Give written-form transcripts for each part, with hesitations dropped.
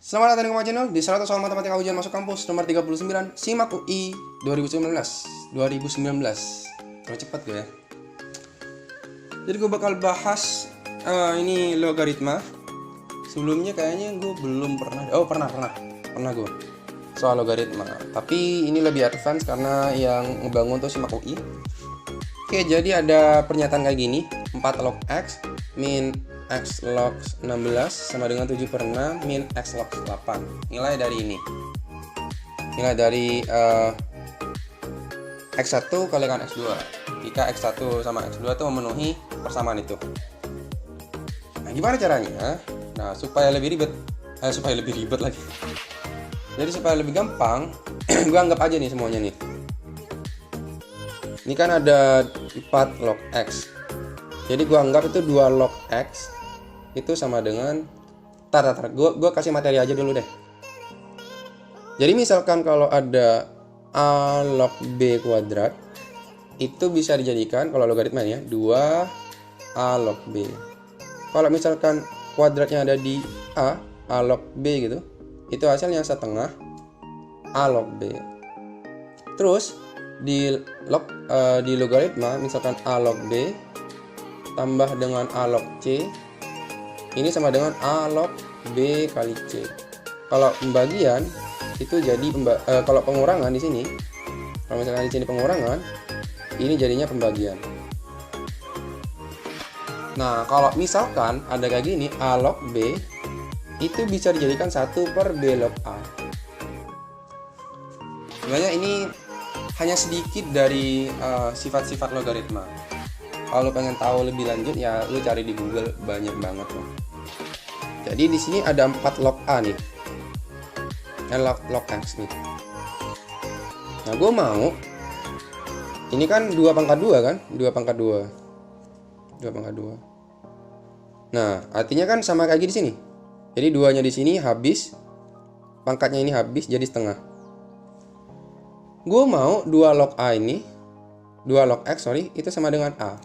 Selamat datang di Koma Channel di 100 soal matematika ujian masuk kampus nomor 39 SIMAK UI 2019. Terlalu cepat gue ya. Jadi gue bakal bahas ini logaritma. Sebelumnya kayaknya gue belum pernah. Oh pernah gue soal logaritma. Tapi ini lebih advance karena yang ngebangun tuh SIMAK UI. Oke, jadi ada pernyataan kayak gini. 4 log X min X log 16 sama dengan 7/6 min X log 8. Nilai dari ini. Nilai dari X1 kalikan X2. Jika X1 sama X2 itu memenuhi persamaan itu. Nah, gimana caranya? Nah, supaya lebih ribet lagi. Jadi supaya lebih gampang, gue anggap aja nih semuanya nih. Ini kan ada 4 log X. Jadi gue anggap itu 2 log X itu sama dengan gue kasih materi aja dulu deh. Jadi misalkan kalau ada A log B kuadrat itu bisa dijadikan kalau logaritma ya 2A log B. Kalau misalkan kuadratnya ada di A log B gitu, itu hasilnya setengah A log B. Terus di logaritma misalkan A log B tambah dengan A log C ini sama dengan A log B kali C. Kalau pembagian itu jadi kalau pengurangan di sini, kalau misalkan di sini pengurangan, ini jadinya pembagian. Nah, kalau misalkan ada kayak gini A log B itu bisa dijadikan 1/B log A. Sebenarnya ini hanya sedikit dari sifat-sifat logaritma. Kalau pengen tahu lebih lanjut ya lu cari di Google, banyak banget loh. Jadi di sini ada 4 log A nih. Log X nih. Nah, gue mau ini kan 2 pangkat 2 kan? 2 pangkat 2. 2 pangkat 2. Nah, artinya kan sama kayak di sini. Jadi 2-nya di sini habis, pangkatnya ini habis jadi setengah. Gue mau 2 log A ini, 2 log X itu sama dengan A.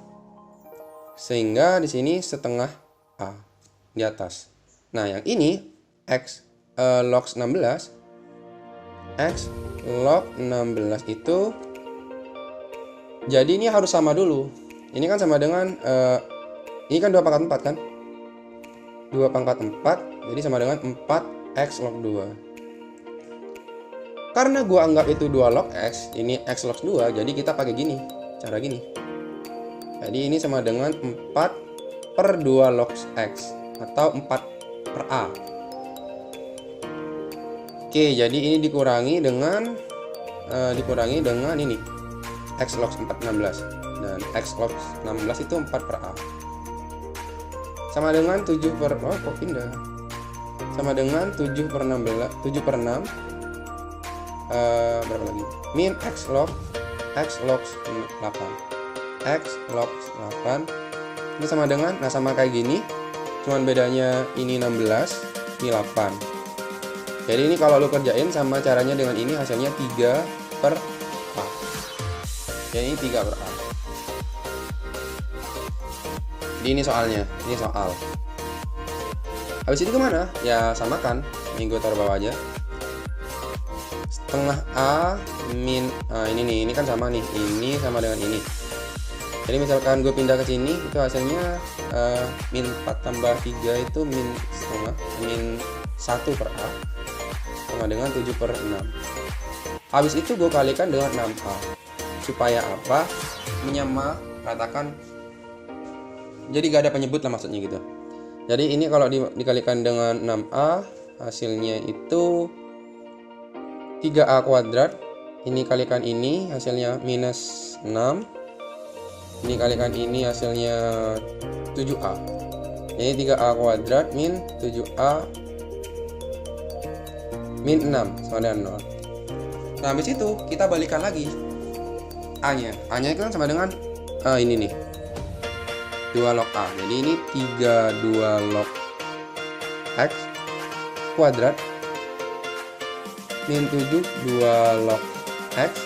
Sehingga di sini setengah A di atas. Nah, yang ini X log 16 X log 16 itu jadi ini harus sama dulu. Ini kan sama dengan ini kan 2 pangkat 4 kan? 2 pangkat 4 jadi sama dengan 4X log 2. Karena gua anggap itu 2 log X, ini X log 2, jadi kita pakai gini, cara gini. Jadi ini sama dengan 4/2 log X atau 4/A. Oke, jadi ini dikurangi dengan ini X log 16 dan X log 16 itu 4/A. Sama dengan 7/6 sama dengan 7/16 berapa lagi? Min X log 8. X log 8 ini sama dengan, nah sama kayak gini, cuman bedanya ini 16 ini 8. Jadi ini kalau lu kerjain sama caranya dengan ini hasilnya 3/A. Jadi ini 3/A. Jadi ini soalnya, ini soal. Habis itu kemana? Ya samakan, ini gue taruh bawah aja. Setengah A min ini nih, ini kan sama nih, ini sama dengan ini. Jadi misalkan gue pindah ke sini itu hasilnya min 4 tambah 3 itu min setengah, min 1/A sama dengan 7/6. Habis itu gue kalikan dengan 6A. Supaya apa? Menyamaratakan. Jadi gak ada penyebut lah maksudnya gitu. Jadi ini kalau dikalikan dengan 6A hasilnya itu 3A kuadrat. Ini kalikan ini hasilnya minus 6. Ini kalikan ini hasilnya 7A. Ini 3A kuadrat min 7A min 6 sama dengan 0. Nah, habis itu kita balikan lagi A-nya. A-nya itu kan sama dengan ini nih. 2 log A. Jadi ini 2 log X kuadrat min 7 2 log X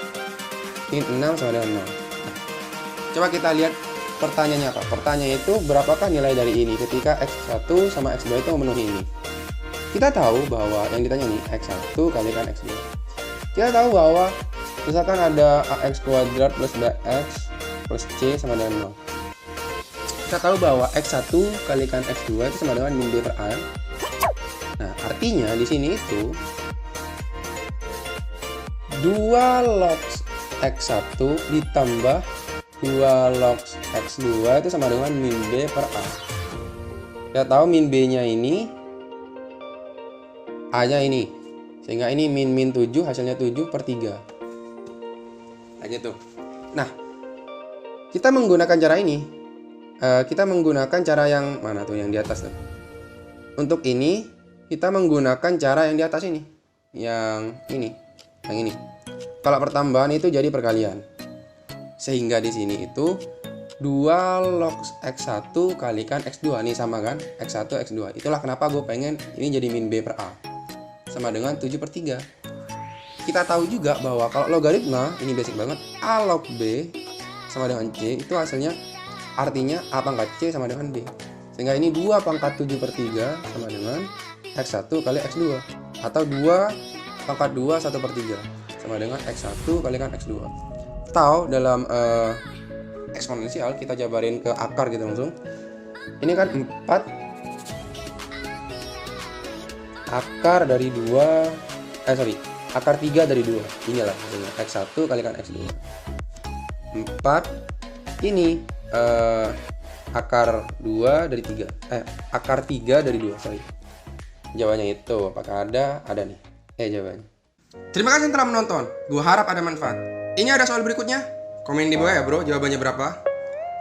min 6 sama dengan 0. Coba kita lihat pertanyaannya apa. Pertanyaannya itu berapakah nilai dari ini ketika X1 sama X2 itu memenuhi ini. kita tahu bahwa yang ditanya nih X1 kalikan X2. Kita tahu bahwa misalkan ada AX kuadrat plus BX plus C sama dengan 0. Kita tahu bahwa X1 kalikan X2 itu sama dengan min B per A. Nah, artinya di sini itu 2 log X1 ditambah 2 log X2 itu sama dengan min B per A. Kita tahu min B nya ini A nya ini, sehingga ini min 7 hasilnya 7 per 3 kayak gitu. Nah, kita menggunakan cara ini, kita menggunakan cara yang mana tuh, yang di atas tuh. Untuk ini kita menggunakan cara yang di atas ini, yang ini. Kalau pertambahan itu jadi perkalian, sehingga di sini itu 2 log X1 kalikan X2 nih, sama kan, X1 X2. Itulah kenapa gue pengen ini jadi min B per A sama dengan 7 per 3. Kita tahu juga bahwa kalau logaritma, ini basic banget, A log B sama dengan C itu hasilnya, artinya A pangkat C sama dengan B. Sehingga ini 2 pangkat 7 per 3 sama dengan X1 kali X2, atau 2 pangkat 2 1 per 3 sama dengan X1 kalikan X2. Atau dalam eksponensial kita jabarin ke akar gitu langsung. Ini kan 4 akar dari 2, akar 3 dari 2. Inilah hasilnya, X1 kalikan X2. 4 ini akar 2 dari 3. Akar 3 dari 2, Jawabannya itu, apakah ada? Ada nih. Jawabannya. Terima kasih telah menonton. Gua harap ada manfaat. Ini ada soal berikutnya. Komen di bawah ya, bro, jawabannya berapa?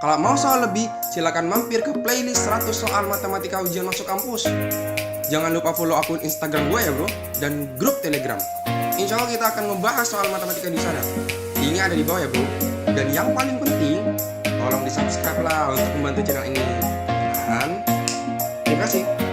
Kalau mau soal lebih, silakan mampir ke playlist 100 soal matematika ujian masuk kampus. Jangan lupa follow akun Instagram gue ya, bro, dan grup Telegram. Insya Allah kita akan membahas soal matematika di sana. Linknya ada di bawah ya, bro. Dan yang paling penting, tolong di subscribe lah untuk membantu channel ini. Dan terima kasih.